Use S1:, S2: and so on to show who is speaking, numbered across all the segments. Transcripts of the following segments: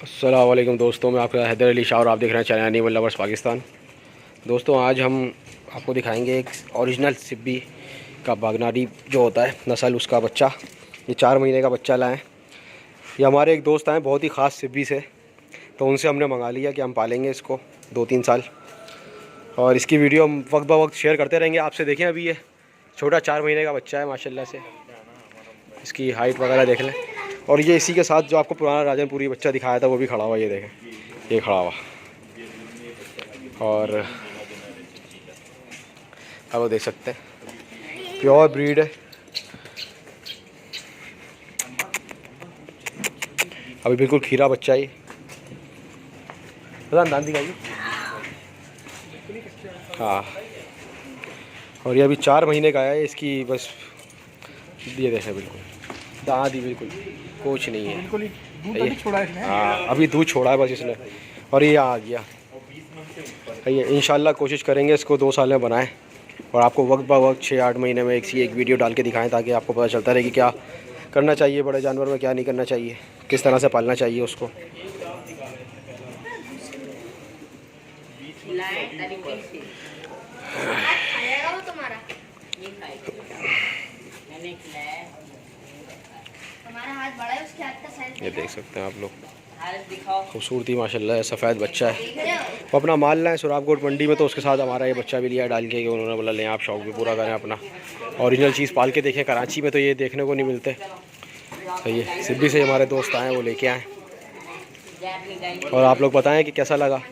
S1: अस्सलाम वालेकुम दोस्तों, मैं आपका हैदर अली शाह और आप देख रहे हैं चैनल एनिमल लवर्स पाकिस्तान। दोस्तों, आज हम आपको दिखाएंगे एक ओरिजिनल सिब्बी का बागनारी जो होता है नस्ल, उसका बच्चा। ये 4 महीने का बच्चा लाएँ। ये हमारे एक दोस्त आए बहुत ही ख़ास सिब्बी से, तो उनसे हमने मंगा लिया कि हम पालेंगे इसको 2-3 साल, और इसकी वीडियो हम वक्त ब वक्त शेयर करते रहेंगे आपसे। देखें, अभी ये छोटा 4 महीने का बच्चा है माशाल्लाह से, इसकी हाइट वगैरह देख लें। और ये इसी के साथ जो आपको पुराना राजनपुरी बच्चा दिखाया था वो भी खड़ा हुआ, ये देखें, ये खड़ा हुआ। और अब वो देख सकते हैं प्योर ब्रीड है। अभी बिल्कुल खीरा बच्चा ही दान दिखाइए। हाँ, और ये अभी 4 महीने का है। इसकी बस ये देखें, बिल्कुल दांत ही बिल्कुल कुछ नहीं है, बिल्कुल दूध छोड़ा है इसने। हाँ, अभी दूध छोड़ा है बस इसने, और ये आ गया। ये इंशाल्लाह कोशिश करेंगे इसको 2 साल में बनाएं, और आपको वक्त ब वक्त 6-8 महीने में एक वीडियो डाल के दिखाएं, ताकि आपको पता चलता रहे कि क्या करना चाहिए बड़े जानवर में, क्या नहीं करना चाहिए, किस तरह से पालना चाहिए उसको। ये देख सकते हैं आप लोग, खूबसूरती माशाल्लाह है, सफ़ेद बच्चा है। वो अपना माल लाएँ सुराबकोट मंडी में, तो उसके साथ हमारा ये बच्चा भी लिया डाल के, उन्होंने बोला लें आप शौक़ भी पूरा करें अपना, ओरिजिनल चीज़ पाल के देखें। कराची में तो ये देखने को नहीं मिलते। तो ये सिब्बी से हमारे दोस्त आए, वो लेके आए। और आप लोग बताएं कि कैसा लगा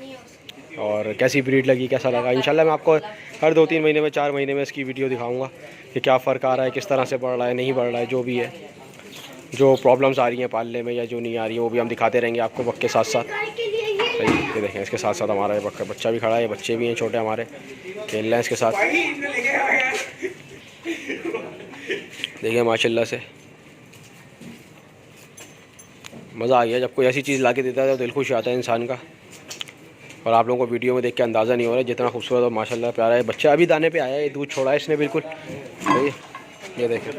S1: और कैसी ब्रीड लगी, कैसा लगा। इंशाल्लाह मैं आपको हर 2-3 महीने में, 4 महीने में इसकी वीडियो दिखाऊंगा कि क्या फ़र्क आ रहा है, किस तरह से बढ़ रहा है, नहीं बढ़ रहा है, जो भी है, जो प्रॉब्लम्स आ रही हैं पालने में या जो नहीं आ रही है, वो भी हम दिखाते रहेंगे आपको वक्त के साथ साथ। ये देखें, इसके साथ साथ हमारा ये बच्चा भी खड़ा है। बच्चे भी हैं छोटे हमारे, खेल रहे हैं इसके साथ। देखिए माशाल्लाह से मज़ा आ गया। जब कोई ऐसी चीज़ ला के देता है तो दिल खुश आता है इंसान का। और आप लोगों को वीडियो में देख के अंदाज़ा नहीं हो रहा है जितना खूबसूरत और माशाल्लाह प्यारा है बच्चा। अभी दाने पे आया है, दूध छोड़ा है इसने बिल्कुल। ये देखें,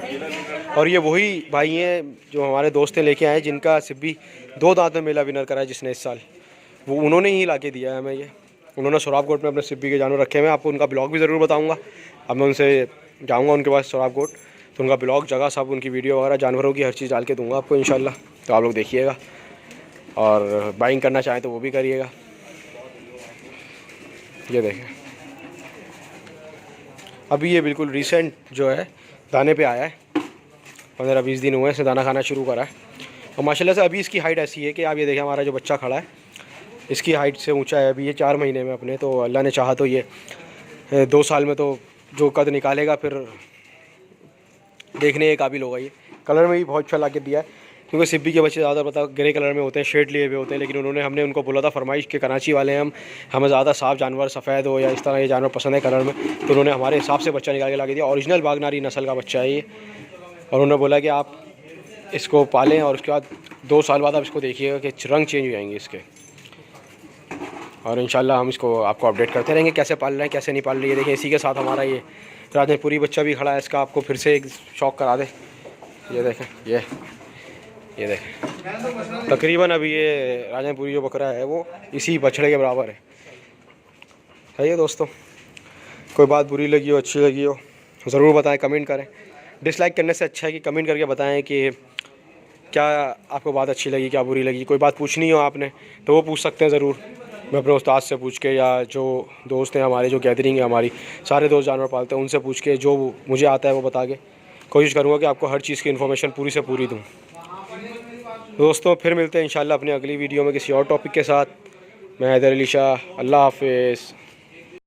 S1: और ये वही भाई हैं जो हमारे दोस्त ने लेके आए, जिनका सिब्बी 2 दांत में मेला विनर करा है जिसने इस साल। वो उन्होंने ही ला के दिया है हमें ये। उन्होंने सुराबकोट में अपने सिब्बी के जानवर रखे हुए हैं। आपको उनका ब्लॉग भी ज़रूर बताऊँगा। अब मैं उनसे जाऊँगा उनके पास सुराबकोट, तो उनका ब्लॉग, जगह सब, उनकी वीडियो वगैरह, जानवरों की हर चीज़ डाल के दूँगा आपको इंशाल्लाह। तो आप लोग देखिएगा, और बाइंग करना चाहें तो वो भी करिएगा। ये देखें, अभी ये बिल्कुल रिसेंट जो है दाने पे आया है, 15-20 दिन हुए इसने दाना खाना शुरू करा है। और माशाल्लाह से अभी इसकी हाइट ऐसी है कि आप ये देखें, हमारा जो बच्चा खड़ा है इसकी हाइट से ऊंचा है अभी ये 4 महीने में अपने। तो अल्लाह ने चाहा तो ये 2 साल में तो जो कद निकालेगा फिर देखने के काबिल होगा। ये कलर में भी बहुत अच्छा ला के दिया है, क्योंकि सिब्बी के बच्चे ज़्यादा पता ग्रे कलर में होते हैं, शेड लिए हुए होते हैं। लेकिन हमने उनको बोला था फरमाइश के कराची वाले हैं, हमें ज़्यादा साफ जानवर, सफ़ेद हो या इस तरह ये जानवर पसंद है कलर में, तो उन्होंने हमारे हिसाब से बच्चा निकाल के ला के दिया। ओरिजिनल बागनारी नस्ल का बच्चा है ये, और उन्होंने बोला कि आप इसको पालें और उसके बाद 2 साल बाद आप इसको देखिएगा कि रंग चेंज हो जाएंगे इसके। और इंशाल्लाह हम इसको आपको अपडेट करते रहेंगे कैसे पाल रहे हैं, कैसे नहीं पाल रहे हैं। देखें, इसी के साथ हमारा ये राजनपुरी बच्चा भी खड़ा है। इसका आपको फिर से एक शौक़ करा दे। ये देखें, ये देखें, तकरीबन अभी ये राजनपुरी जो बकरा है वो इसी बछड़े के बराबर है ये। दोस्तों, कोई बात बुरी लगी हो, अच्छी लगी हो, ज़रूर बताएं, कमेंट करें। डिसलाइक करने से अच्छा है कि कमेंट करके बताएं कि क्या आपको बात अच्छी लगी, क्या बुरी लगी। कोई बात पूछनी हो आपने तो वो पूछ सकते हैं ज़रूर, मैं अपने उस्ताद से पूछ के, या जो दोस्त हैं हमारे, जो गैदरिंग है हमारी, सारे दोस्त जानवर पालते हैं, उनसे पूछ के जो मुझे आता है वो बता के कोशिश करूँगा कि आपको हर चीज़ की इन्फॉर्मेशन पूरी से पूरी दूँ। दोस्तों, फिर मिलते हैं इंशाल्लाह अपनी अगली वीडियो में किसी और टॉपिक के साथ। मैं हैदर अली शाह, अल्लाह हाफ़िज़।